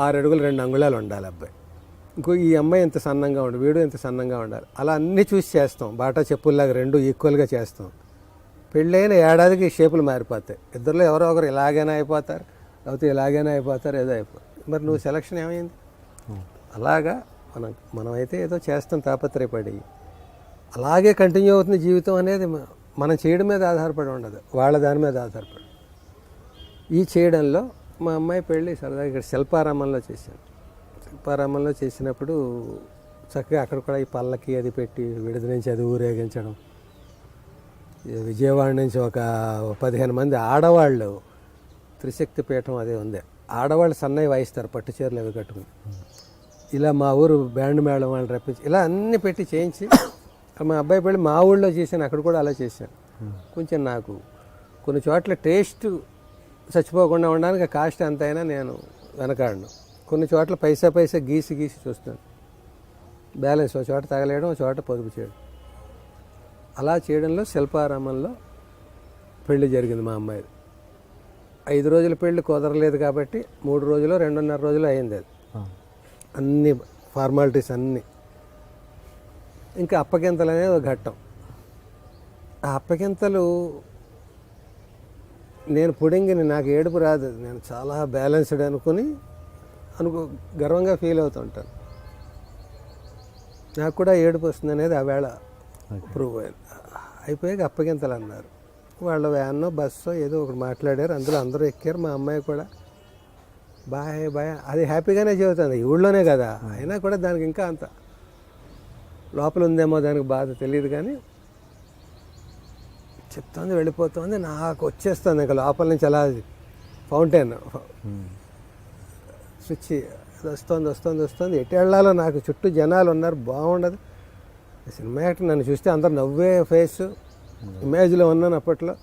6 అడుగులు 2 అంగుళాలు ఉండాలి అబ్బాయి. ఈ అమ్మాయి ఎంత సన్నంగా ఉండాలి, వీడు ఎంత సన్నంగా ఉండాలి, అలా అన్నీ చూసి చేస్తాం. బాటా చెప్పుల్లాగా 2 ఈక్వల్గా చేస్తాం. పెళ్ళైన ఏడాదికి షేపులు మారిపోతాయి. ఇద్దరిలో ఎవరో ఒకరు ఇలాగైనా అయిపోతారు, లేకపోతే ఇలాగైనా అయిపోతారు, ఏదో అయిపోతారు. మరి నువ్వు సెలక్షన్ ఏమైంది? అలాగా మనమైతే ఏదో చేస్తాం తాపత్రయపడి, అలాగే కంటిన్యూ అవుతుంది జీవితం అనేది. మనం చేయడం మీద ఆధారపడి ఉండదు, వాళ్ళ దాని మీద ఆధారపడి. ఈ చేయడంలో మా అమ్మాయి పెళ్ళి సరదాగా ఇక్కడ శిల్పారామంలో చేశాను. శిల్పారామంలో చేసినప్పుడు చక్కగా అక్కడ కూడా ఈ పల్లకి అది పెట్టి విడుదల నుంచి అది ఊరేగించడం, విజయవాడ నుంచి ఒక 15 మంది ఆడవాళ్ళు, త్రిశక్తి పీఠం అదే ఉంది, ఆడవాళ్ళు సన్నయ్య వాయిస్తారు పట్టు చీరలు అవి కట్టుకుని. ఇలా మా ఊరు బ్యాండ్ మేళం వాళ్ళని రప్పించి ఇలా అన్నీ పెట్టి చేయించి, మా అబ్బాయి పెళ్ళి మా ఊళ్ళో చేశాను, అక్కడ కూడా అలా చేశాను. కొంచెం నాకు కొన్ని చోట్ల టేస్ట్ చచ్చిపోకుండా ఉండడానికి కాస్ట్ ఎంతైనా నేను వెనకాడను. కొన్ని చోట్ల పైసా గీసి చూస్తాను, బ్యాలెన్స్ ఒక చోట తగలేయడం, ఒక చోట పొదుపు చేయడం. అలా చేయడంలో శిల్పారామంలో పెళ్లి జరిగింది మా అమ్మాయిది. 5 రోజుల పెళ్లి కుదరలేదు కాబట్టి 3 రోజులు 2.5 రోజులు అయింది అది. అన్ని ఫార్మాలిటీస్ అన్నీ. ఇంకా అప్పగింతలు అనేది ఒక ఘట్టం. ఆ అప్పగింతలు నేను పుడింగిని, నాకు ఏడుపు రాదు, నేను చాలా బ్యాలెన్స్డ్ అనుకుని గర్వంగా ఫీల్ అవుతుంటాను. నాకు కూడా ఏడుపు వస్తుంది అనేది ఆ వేళ ప్రూవ్ అయింది. అయిపోయాక అప్పగింతలు అన్నారు. వాళ్ళ వ్యాన్నో బస్సో ఏదో ఒకటి మాట్లాడారు, అందులో అందరూ ఎక్కారు. మా అమ్మాయి కూడా బాయ్ అది హ్యాపీగానే చెబుతుంది, ఈ ఊళ్ళోనే కదా, అయినా కూడా దానికి ఇంకా అంత లోపల ఉందేమో దానికి బాధ తెలియదు, కానీ చెప్తుంది, వెళ్ళిపోతుంది. నాకు వచ్చేస్తుంది ఇంకా లోపల నుంచి అలా ఫౌంటైన్ స్విచ్ వస్తుంది. ఎటు వెళ్ళాలో నాకు చుట్టూ జనాలు ఉన్నారు, బాగుండదు. సినిమా యాక్టర్ నన్ను చూస్తే అందరు నవ్వే ఫేస్ ఇమేజ్లో ఉన్నాను అప్పట్లో.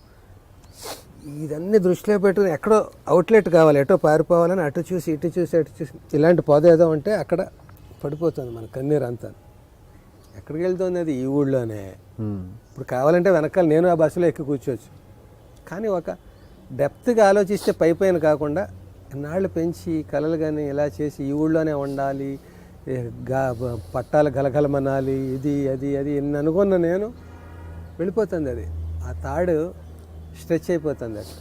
ఇదన్నీ దృష్టిలో పెట్టుకుని ఎక్కడో అవుట్లెట్ కావాలి, ఎటో పారిపోవాలని అటు చూసి ఇటు చూసి ఇలాంటి పొద ఏదో ఉంటే అక్కడ పడిపోతుంది మన కన్నీరు అంతా. ఎక్కడికి వెళ్తుంది అది? ఈ ఊళ్ళోనే. ఇప్పుడు కావాలంటే వెనకాల నేను ఆ బస్సులో ఎక్కి కూర్చోవచ్చు, కానీ ఒక డెప్త్గా ఆలోచిస్తే పైపైన కాకుండా ఇన్నాళ్ళు పెంచి కలలు కానీ ఇలా చేసి ఈ ఊళ్ళోనే ఉండాలి, పట్టాలు గలగలమనాలి, ఇది అది ఎన్ని అనుకున్న నేను వెళ్ళిపోతుంది. అది ఆ తాడు స్ట్రెచ్ అయిపోతుంది. అది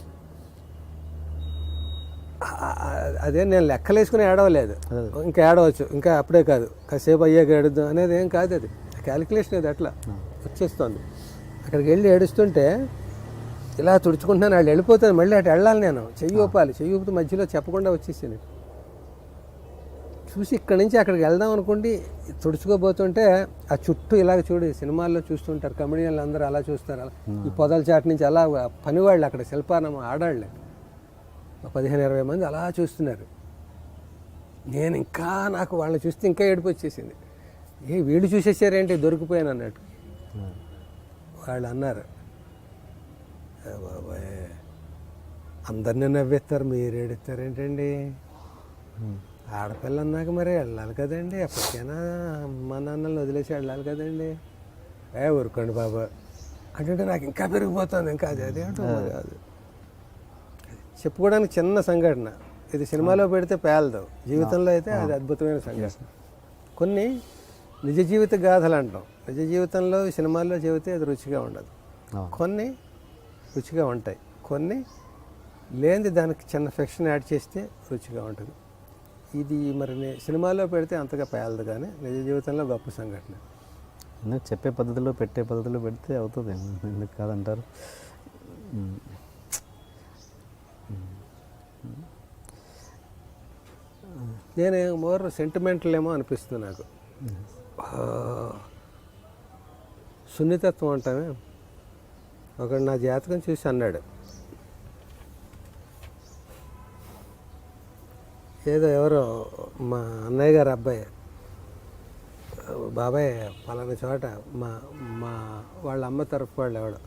అదే నేను లెక్కలేసుకుని ఏడవలేదు, ఇంకా ఏడవచ్చు, ఇంకా అప్పుడే కాదు, కాసేపు అయ్యాక ఏడుద్దాం అనేది ఏం కాదు. అది క్యాలిక్యులేషన్ అది అట్లా వచ్చేస్తుంది. అక్కడికి వెళ్ళి ఏడుస్తుంటే ఇలా తుడుచుకుంటున్నాను, వాళ్ళు వెళ్ళిపోతుంది. మళ్ళీ అటు వెళ్ళాలి, నేను చెయ్యి ఊపాలి, చెయ్యి ఊపితే మధ్యలో చెప్పకుండా వచ్చేసింది. చూసి ఇక్కడి నుంచి అక్కడికి వెళ్దాం అనుకోండి, తుడుచుకోబోతుంటే ఆ చుట్టూ ఇలాగ చూడు, సినిమాల్లో చూస్తుంటారు కమెడియన్లు అందరూ అలా చూస్తారు, అలా ఈ పొదల చాటు నుంచి అలా పనివాళ్ళు అక్కడ శిల్పారామం ఆడాళ్ళే 15-20 మంది అలా చూస్తున్నారు. నేను ఇంకా నాకు వాళ్ళని చూస్తే ఇంకా ఏడుపు వచ్చేసింది. వీళ్ళు చూసేసారేంటి, దొరికిపోయాను అన్నట్టు. వాళ్ళు అన్నారు, బాబాయ్ అందరినీ నవ్వేస్తారు, మీరు ఏడుస్తారేంటండి, ఆడపిల్ల అన్నాక మరి వెళ్ళాలి కదండి, ఎప్పటికైనా మా నాన్నల్ని వదిలేసి వెళ్ళాలి కదండి, ఊరుకోండి బాబా అంటే నాకు ఇంకా పెరిగిపోతుంది. ఇంకా అదేంటో కాదు, చెప్పుకోవడానికి చిన్న సంఘటన. ఇది సినిమాలో పెడితే పేలదు, జీవితంలో అయితే అది అద్భుతమైన సంఘటన. కొన్ని నిజ జీవిత గాథలు అంటాం, నిజ జీవితంలో సినిమాల్లో చెబితే అది రుచిగా ఉండదు. కొన్ని రుచిగా ఉంటాయి, కొన్ని లేనిది దానికి చిన్న ఫిక్షన్ యాడ్ చేస్తే రుచిగా ఉంటుంది. ఇది మరి సినిమాలో పెడితే అంతగా పేలదు, కానీ నిజ జీవితంలో గొప్ప సంఘటన. ఎందుకు చెప్పే పద్ధతిలో పెట్టే పద్ధతిలో పెడితే అవుతుంది, ఎందుకు కాదంటారు. నేను మోర్ సెంటిమెంటల్ ఏమో అనిపిస్తుంది నాకు. సున్నితత్వం అంటామే. ఒకడు నా జాతకం చూసి అన్నాడు, ఏదో ఎవరో మా అన్నయ్య గారు అబ్బాయి, బాబాయ్ పలానా చోట మా వాళ్ళ అమ్మ తరఫు వాళ్ళు ఎవడో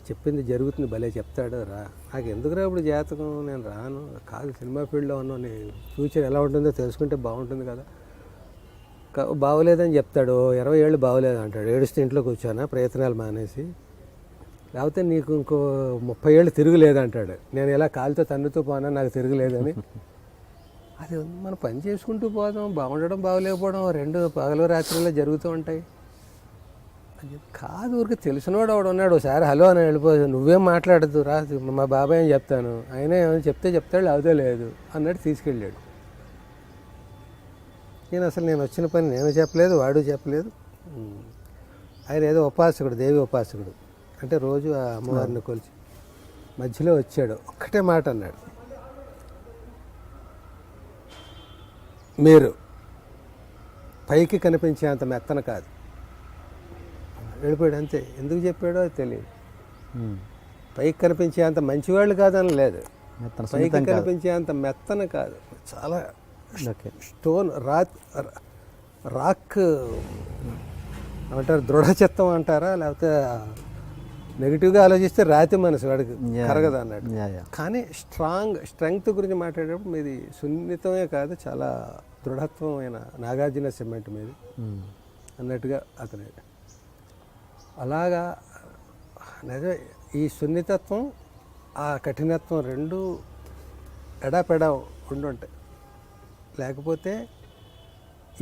చెప్పింది జరుగుతుంది, భలే చెప్తాడు, రా. నాకు ఎందుకురా ఇప్పుడు జాతకం, నేను రాను. కాదు, సినిమా ఫీల్డ్లో ఉన్నాను, నీ ఫ్యూచర్ ఎలా ఉంటుందో తెలుసుకుంటే బాగుంటుంది కదా. బాగోలేదని చెప్తాడు, 20 ఏళ్ళు బాగోలేదు అంటాడు, ఏడుస్తే ఇంట్లో కూర్చోనా ప్రయత్నాలు మానేసి, లేకపోతే నీకు ఇంకో 30 ఏళ్ళు తిరుగులేదంటాడు. నేను ఇలా కాలుతో తన్నుతూ పోనా, నాకు తిరుగులేదని. అది మనం పని చేసుకుంటూ పోదాం, బాగుండడం బాగోలేకపోవడం 2 పగలు రాత్రిలో జరుగుతూ ఉంటాయి. కాదు, ఊరికి తెలిసినవాడు వాడు ఉన్నాడు, ఒకసారి హలో అని వెళ్ళిపోదు, నువ్వేం మాట్లాడద్దు రా, మా బాబాయ్ అని చెప్తాను, ఆయన ఏమైనా చెప్తాడు, లేకపోతే లేదు అన్నట్టు తీసుకెళ్ళాడు. నేను వచ్చిన పని నేను చెప్పలేదు, వాడు చెప్పలేదు. ఆయన ఏదో ఉపాసకుడు, దేవి ఉపాసకుడు, అంటే రోజు ఆ అమ్మవారిని కొలిచి మధ్యలో వచ్చాడు, ఒక్కటే మాట అన్నాడు, మీరు పైకి కనిపించే అంత మెత్తన కాదు. వెళ్ళిపోయాడు అంతే. ఎందుకు చెప్పాడో అది తెలియదు. పైకి కనిపించే అంత మంచివాళ్ళు కాదని లేదు, మెత్తన పైకి కనిపించే అంత మెత్తన కాదు, చాలా ఓకే. స్టోన్ రాక్ అంటారు, దృఢచిత్తం అంటారా, లేకపోతే నెగిటివ్గా ఆలోచిస్తే రాతి మనసు వాడికి కరగదు అన్నాడు. కానీ స్ట్రెంగ్త్ గురించి మాట్లాడేటప్పుడు మీది సున్నితమే కాదు, చాలా దృఢత్వమైన నాగార్జున సిమెంట్ మీది అన్నట్టుగా అతని అలాగా నిజమే. ఈ సున్నితత్వం ఆ కఠినత్వం రెండు ఎడాపెడా ఉండుంటాయి, లేకపోతే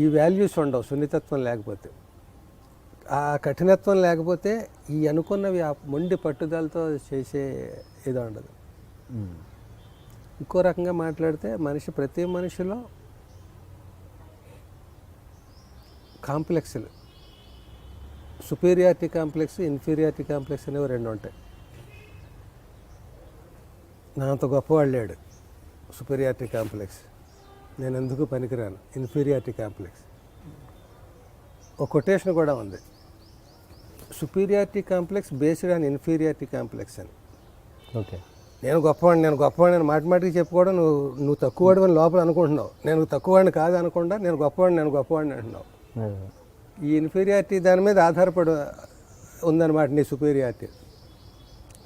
ఈ వాల్యూస్ ఉండవు. సున్నితత్వం లేకపోతే, ఆ కఠినత్వం లేకపోతే ఈ అనుకున్నవి ఆ మొండి పట్టుదలతో చేసే ఇది ఉండదు. ఇంకో రకంగా మాట్లాడితే ప్రతి మనిషిలో కాంప్లెక్స్లు, సుపీరియారిటీ కాంప్లెక్స్, ఇన్ఫీరియారిటీ కాంప్లెక్స్ అనేవి రెండు ఉంటాయి. నా అంత గొప్పవాడు లేడు, సుపీరియారిటీ కాంప్లెక్స్. నేను ఎందుకు పనికిరాను, ఇన్ఫీరియారిటీ కాంప్లెక్స్. ఒక కొటేషన్ కూడా ఉంది, superiority complex based on inferiority complex అని. ఓకే. నేను గొప్పవాడిని మాటిమాటికి చెప్పుకోవడం, నువ్వు తక్కువవాడు అని లోపల అనుకుంటున్నావు. నేను తక్కువవాడిని కాదు అనకుండా నేను గొప్పవాడిని అంటున్నావు. ఈ ఇన్ఫీరియారిటీ దాని మీద ఆధారపడి ఉందన్నమాట నీ సుపీరియారిటీ.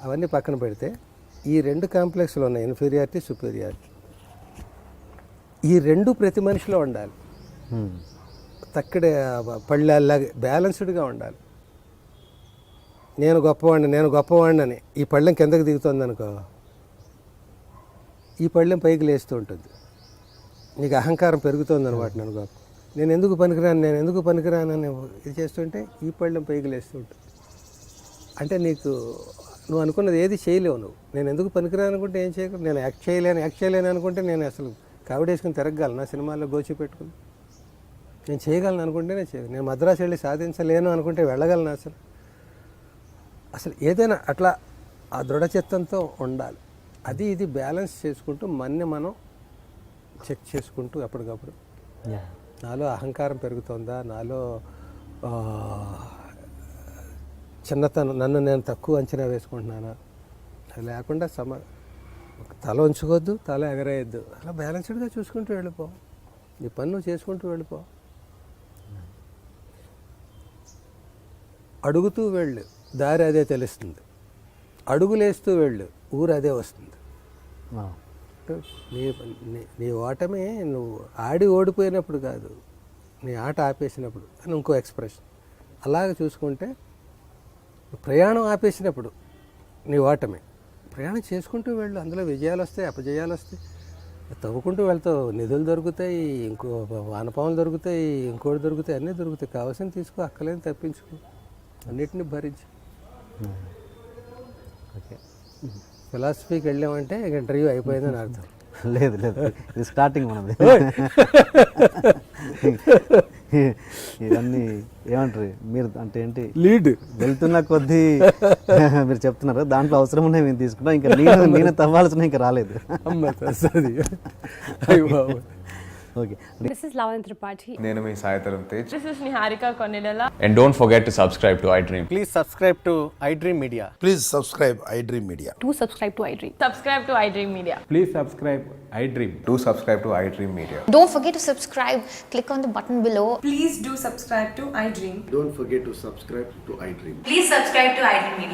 అవన్నీ పక్కన పెడితే ఈ రెండు కాంప్లెక్స్లు ఉన్నాయి, ఇన్ఫీరియారిటీ, సుపీరియారిటీ. ఈ రెండు ప్రతి మనిషిలో ఉండాలి, తక్కడే పళ్ళలాగా బ్యాలెన్స్డ్గా ఉండాలి. నేను గొప్పవాడిని అని ఈ పళ్ళెం కిందకి దిగుతుంది అనుకో, ఈ పళ్ళెం పైకి లేస్తూ ఉంటుంది, నీకు అహంకారం పెరుగుతుంది అనమాట. నేను ఎందుకు పనికిరాను అని ఇది చేస్తుంటే ఈ పళ్ళెం పైకి లేస్తూ ఉంటుంది. అంటే నువ్వు అనుకున్నది ఏది చేయలేవు. నేను ఎందుకు పనికిరాను అనుకుంటే ఏం చేయగలను, నేను యాక్ట్ చేయలేను అనుకుంటే నేను అసలు కావిడేసుకుని తిరగలను, నా సినిమాల్లో గోచి పెట్టుకుని నేను చేయగలను అనుకుంటే నేను మద్రాసు వెళ్ళి సాధించలేను అనుకుంటే వెళ్ళగలను. అసలు ఏదైనా అట్లా ఆ దృఢచిత్తంతో ఉండాలి. అది ఇది బ్యాలెన్స్ చేసుకుంటూ మనం చెక్ చేసుకుంటూ ఎప్పటికప్పుడు నాలో అహంకారం పెరుగుతుందా, నాలో చిన్నతనం, నన్ను నేను తక్కువ అంచనా వేసుకుంటున్నానా, అది లేకుండా తల ఉంచుకోవద్దు, తల ఎగరేయద్దు. అలా బ్యాలెన్స్డ్గా చూసుకుంటూ వెళ్ళిపో, నీ పని నువ్వు చేసుకుంటూ వెళ్ళిపో. అడుగుతూ వెళ్ళు, దారి అదే తెలుస్తుంది. అడుగులేస్తూ వెళ్ళు, ఊరు అదే వస్తుంది. నీ ఓటమి నువ్వు ఓడిపోయినప్పుడు కాదు, నీ ఆట ఆపేసినప్పుడు అని ఇంకో ఎక్స్ప్రెషన్. అలాగ చూసుకుంటే ప్రయాణం ఆపేసినప్పుడు నీ ఓటమి. ప్రయాణం చేసుకుంటూ వెళ్ళు, అందులో విజయాలు వస్తాయి, అపజయాలు వస్తాయి, తవ్వుకుంటూ వెళ్తావు. నిధులు దొరుకుతాయి, ఇంకో వానపాములు దొరుకుతాయి, ఇంకోటి దొరుకుతాయి, అన్నీ దొరుకుతాయి. కావాల్సింది తీసుకో, అక్కలేని తప్పించుకో, అన్నిటిని భరించి. ఓకే. ఫిలాసఫీకి వెళ్ళామంటే ఇంటర్వ్యూ అయిపోయిందని అర్థం. లేదు, ఇది స్టార్టింగ్ మనది. ఇవన్నీ ఏమంటారు మీరు, అంటే ఏంటి, లీడ్ వెళ్తున్న కొద్దీ మీరు చెప్తున్నారు, దాంట్లో అవసరం ఉన్నాయి మేము తీసుకుంటాం. ఇంకా నేను తవ్వాల్సిన ఇంకా రాలేదు. Okay. This is Lavan Tripathi. నేను మీ Sai Dharam Tej. This is Niharika Konilala. And don't forget to subscribe to iDream. Please subscribe to iDream Media. Please subscribe iDream Media. Do subscribe to iDream. Subscribe to iDream Media. Please subscribe iDream. Do subscribe to iDream Media. Don't forget to subscribe. Click on the button below. Please do subscribe to iDream. Don't forget to subscribe to iDream. Please subscribe to iDream Media.